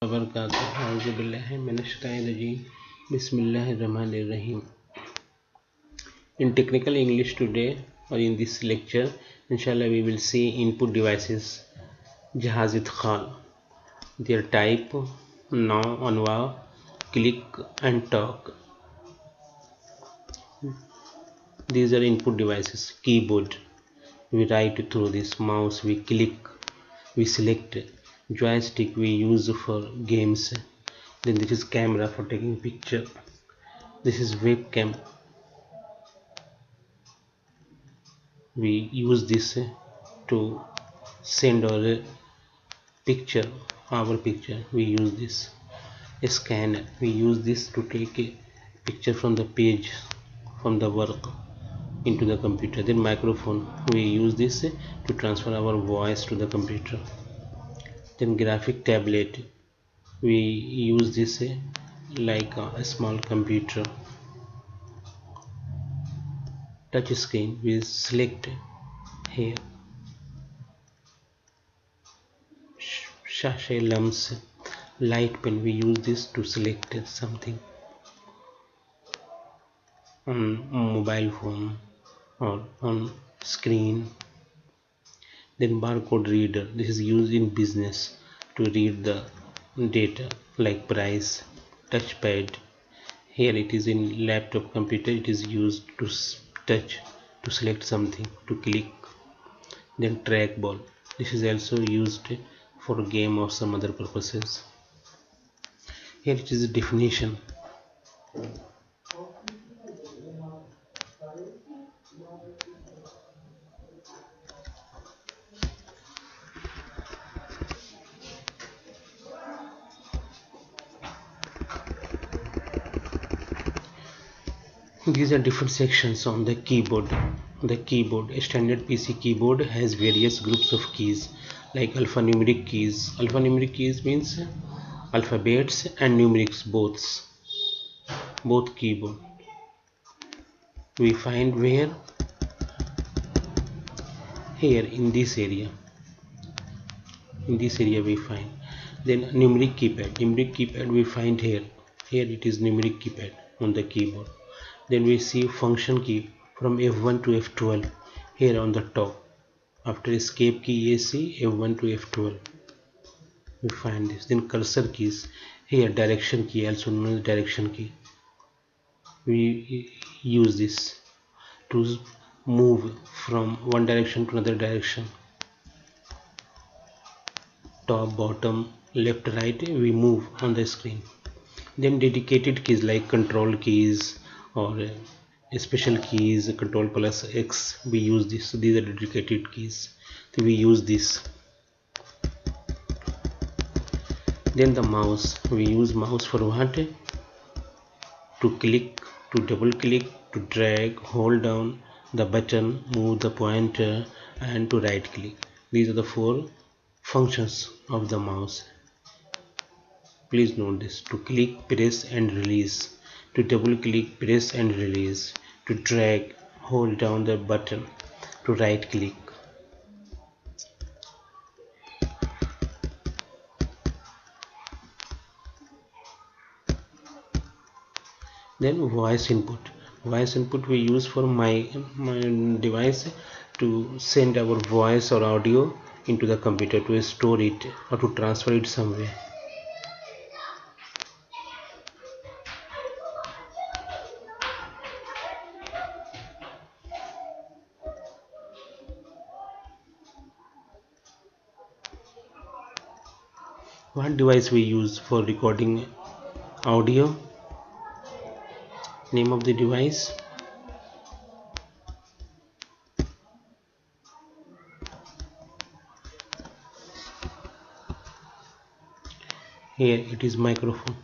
Bismillahirrahmanirrahim. In technical English today, or in this lecture, inshallah we will see input devices Jahazit Khan, their type, now, anwa, click and talk. These are input devices. Keyboard, we write through this. Mouse, we click, we select. Joystick, we use for games. Then this is camera for taking picture. This is webcam. We use this to send our picture, we use this. A scanner, we use this to take a picture from the page, from the work into the computer. Then microphone, we use this to transfer our voice to the computer. Then graphic tablet, we use this like a small computer. Touch screen, we select here. Shashay lumps, light pen, we use this to select something on mobile phone or on screen. Then barcode reader, this is used in business to read the data like price. Touchpad, here it is in laptop computer, it is used to touch, to select something, to click. Then trackball, this is also used for game or some other purposes. Here it is a definition. These are different sections on the keyboard. The keyboard, a standard PC keyboard has various groups of keys like alphanumeric keys. Alphanumeric keys means alphabets and numerics both keyboard. We find where? Here in this area. In this area we find. Then numeric keypad. Numeric keypad we find here. Here it is numeric keypad on the keyboard. Then we see function key from F1 to F12 here on the top. After escape key AC, F1 to F12 we find this. Then cursor keys, here direction key, also known as direction key, we use this to move from one direction to another direction. Top, bottom, left, right, we move on the screen. Then dedicated keys like control keys or special keys, control plus X, we use this. So these are dedicated keys, so we use this. Then the mouse, we use mouse for what? To click, to double click, to drag, hold down the button, move the pointer, and to right click. These are the four functions of the mouse. Please note this: to click, press and release, to double click, press and release, to drag, hold down the button, to right click. Then voice input. Voice input we use for my device to send our voice or audio into the computer, to store it or to transfer it somewhere. What device we use for recording audio? Name of the device? Here it is microphone.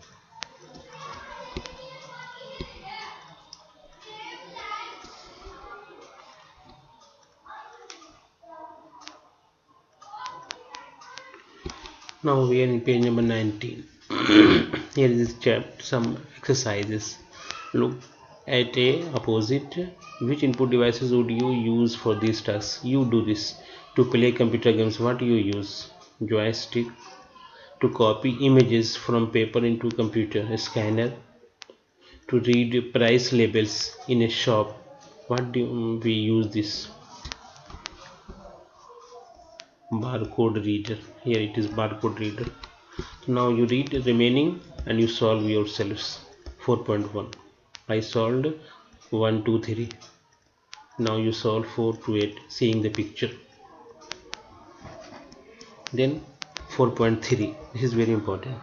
Now we are in page number 19. Here is chapter, some exercises. Look at a opposite. Which input devices would you use for this task? You do this. To play computer games, what do you use? Joystick. to copy images from paper into computer, a scanner to read price labels in a shop. What do we use this? Barcode reader. Here it is barcode reader. Now you read the remaining and you solve yourselves. 4.1. I solved 1, 2, 3. Now you solve 4 to 8 seeing the picture. Then 4.3. This is very important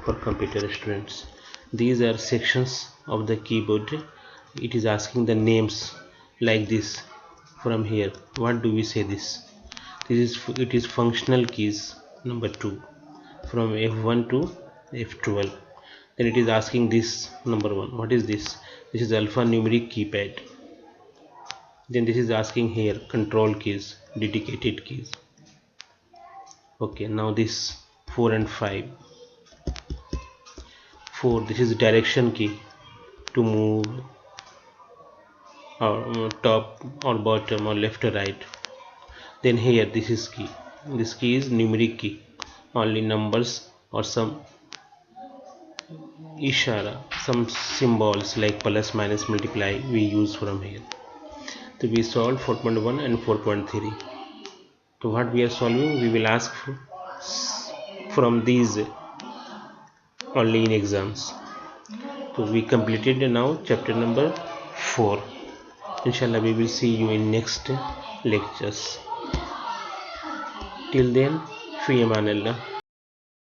for computer students. These are sections of the keyboard. It is asking the names like this from here. What do we say this? It is functional keys number 2 from F1 to F12. Then it is asking this number 1. What is this? This is alphanumeric keypad. Then this is asking here control keys, dedicated keys. Okay, now this 4 and 5. 4, this is direction key to move or top or bottom or left or right. Then here this is key. This key is numeric key. Only numbers or some ishara, some symbols like plus, minus, multiply we use from here. So we solved 4.1 and 4.3. So what we are solving, we will ask from these only in exams. So we completed now chapter number 4. Inshallah we will see you in next lectures. Till then, fi aman Allah.